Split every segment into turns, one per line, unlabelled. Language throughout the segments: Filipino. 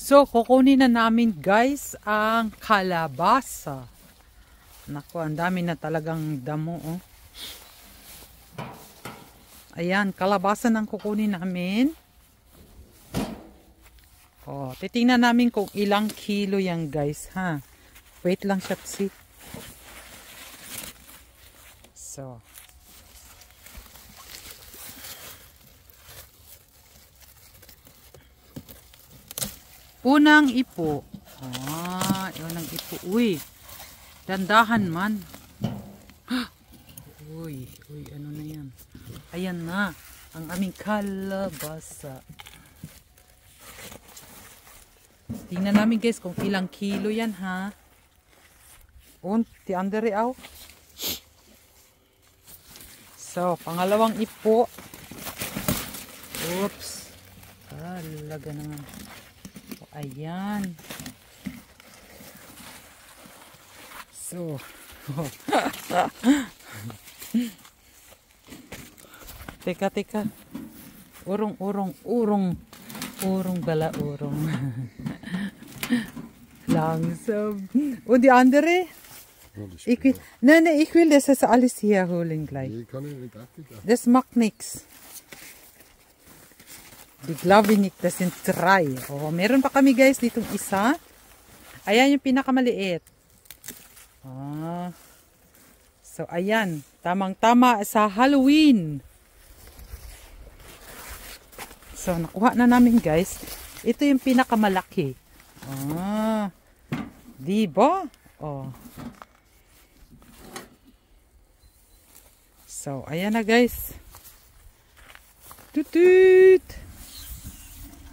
So, kukunin na namin guys ang kalabasa. Naku, ang dami na talagang damo. Oh. Ayan, kalabasa nang kukunin namin. Oh, titingnan namin kung ilang kilo yan guys, ha. Wait lang siya, see. So. Unang ipo. Ah, yun ang ipo. Uy, dandahan man. Uy, ano na yan? Ayan na, ang aming kalabasa. Tingnan namin guys kung ilang kilo yan, ha. Ti andere aw. So, pangalawang ipo. Oops. Laga naman. Ayan. So. Teka. Urong bala. Langsam. Und die andere? Nee, ich will das alles hier holen gleich. Das macht nichts. Die glaube ich nicht, das sind 3. Oh, meron pa kami guys ditong isa. Ayan yung pinakamaliit. Ah. So, ayan. Tamang-tama sa Halloween. So, nakuha na namin guys. Ito yung pinakamalaki. Ah. Diba? Oh. So, ayan na guys. Tutut!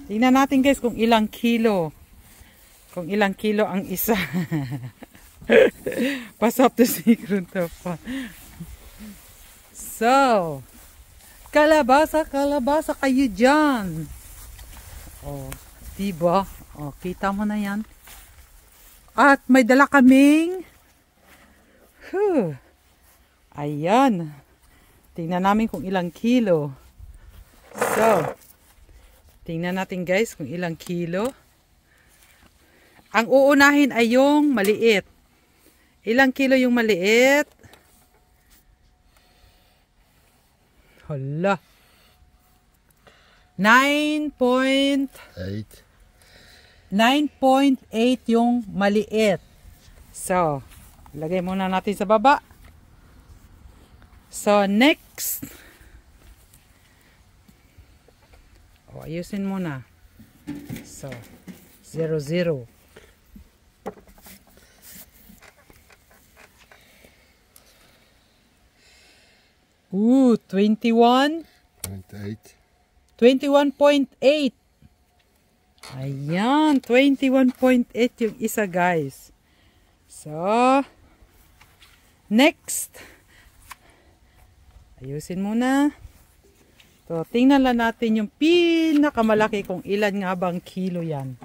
Tingnan natin guys kung ilang kilo. Kung ilang kilo ang isa. Pass up the secret pa. So, kalabasa kayo dyan. Oh, diba? Oh, kita mo na yan. At may dala kaming ayan. Tingnan namin kung ilang kilo. So, tingnan natin guys kung ilang kilo. Ang uunahin ay yung maliit. Ilang kilo yung maliit? Hala. 9.8 yung maliit. So, lagay muna natin sa baba. So, next. O, ayusin muna. So, 0. Ooh, 21. 21.8. Ayan, 21.8 yung isa guys. So, next. Ayusin muna. So, tingnan lang natin yung pinakamalaki kung ilan nga bang kilo yan.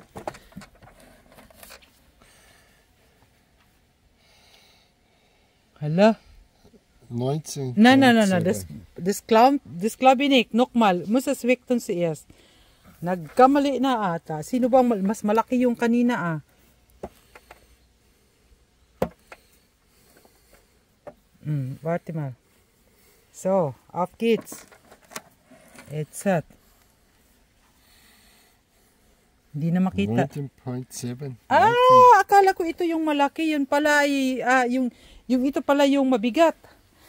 Hala?
19.
No. Das glaube ich nicht. Nochmal, muss es wegtun zuerst. Nagkamali na ata. Sino bang mas malaki yung kanina warte mal. So, auf geht's. It's set. Hindi na makita.
19.7.
Akala ko ito yung malaki. Yun pala ay, yung ito pala yung mabigat.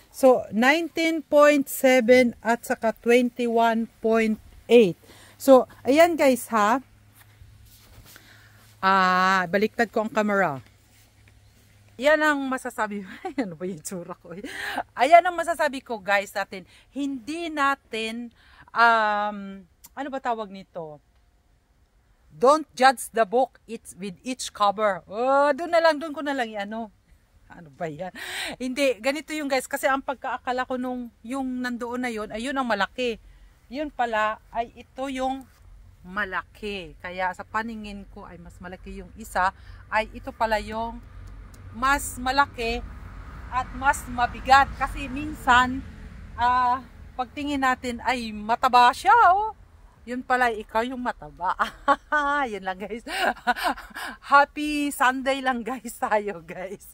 So, 19.7 at saka 21.8. So, ayan guys ha. Baliktad ko ang camera. Yan ang masasabi. Ano ba yung tsura ko? Ayan ang masasabi ko guys natin. Hindi natin ano ba tawag nito? Don't judge the book with each cover. Doon ko na lang ano ba yan? Hindi, ganito yung guys. Kasi ang pagkaakala ko nung yung nandoon na yun, ayun ang malaki. Yun pala, ay ito yung malaki. Kaya sa paningin ko ay mas malaki yung isa. Ay ito pala yung mas malaki at mas mabigat. Kasi minsan, pagtingin natin ay mataba siya. Yun pala, ikaw yung mataba. Yun lang guys. Happy Sunday lang guys tayo guys.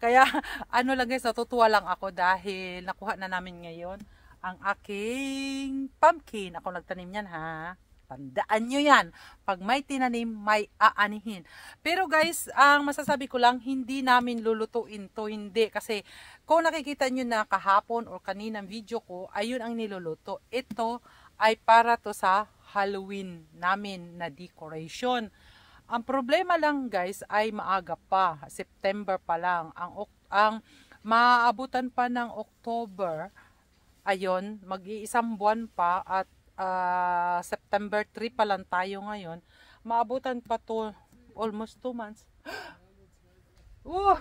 Kaya ano lang guys, natutuwa lang ako dahil nakuha na namin ngayon ang aking pumpkin. Ako nagtanim yan ha. Tandaan nyo yan. Pag may tinanim, may aanihin. Pero guys, ang masasabi ko lang, hindi namin lulutuin to. Hindi. Kasi kung nakikita nyo na kahapon o kaninang video ko, ayun ang niluluto. Ito ay para to sa Halloween namin na decoration. Ang problema lang guys ay maaga pa. September pa lang. Ang maaabutan pa ng October, ayun, mag-iisang buwan pa at September 3 pa lang tayo ngayon. Maabutan pa to almost 2 months. Oh!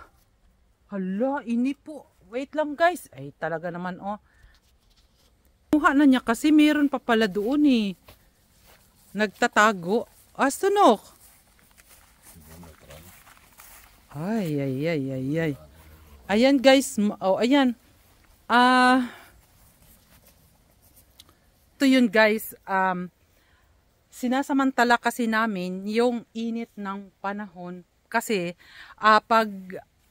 Hala, ini po. Wait lang guys. Ay, talaga naman oh. Kuha na niya kasi meron pa pala doon eh. Nagtatago. Sunok. Ay, ay, ay, ay, ay. Ayan guys. Oh, ayan. Ito yun guys, sinasamantala kasi namin yung init ng panahon kasi pag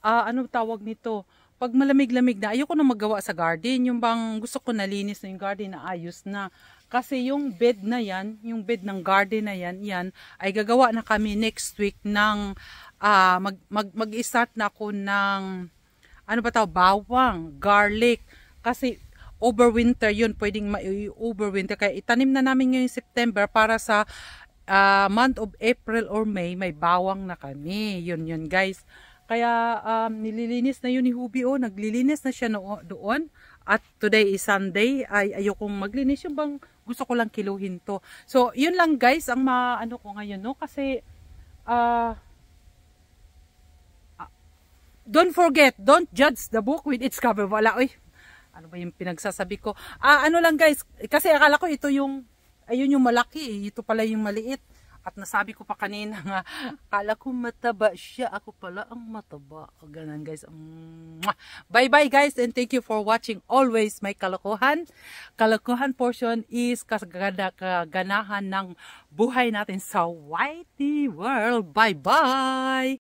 ano tawag nito, pag malamig-lamig na, ayoko na magawa sa garden, yung bang gusto ko nalinis na yung garden na ayos na, kasi yung bed na yan, yung bed ng garden na yan, yan ay gagawa na kami next week ng mag-start na ako ng ano ba tawag, bawang, garlic, kasi overwinter yun, pwedeng overwinter. Kaya itanim na namin ngayong September para sa month of April or May, may bawang na kami. Yun guys. Kaya nililinis na yun ni Hubi. Oh, naglilinis na siya doon. At today is Sunday. Ay ayokong maglinis. Yung bang gusto ko lang kiluhin to. So, yun lang guys ang maano ko ngayon. No? Kasi don't forget, don't judge the book with its cover. Wala, oy. Ano ba yung pinagsasabi ko? Ano lang guys, kasi akala ko ito yung, ayun yung malaki, ito pala yung maliit. At nasabi ko pa kanina nga, akala ko mataba siya, ako pala ang mataba. O ganun guys. Bye bye guys and thank you for watching always my kalokohan. Kalokohan portion is kaganahan ng buhay natin sa Whitey World. Bye bye!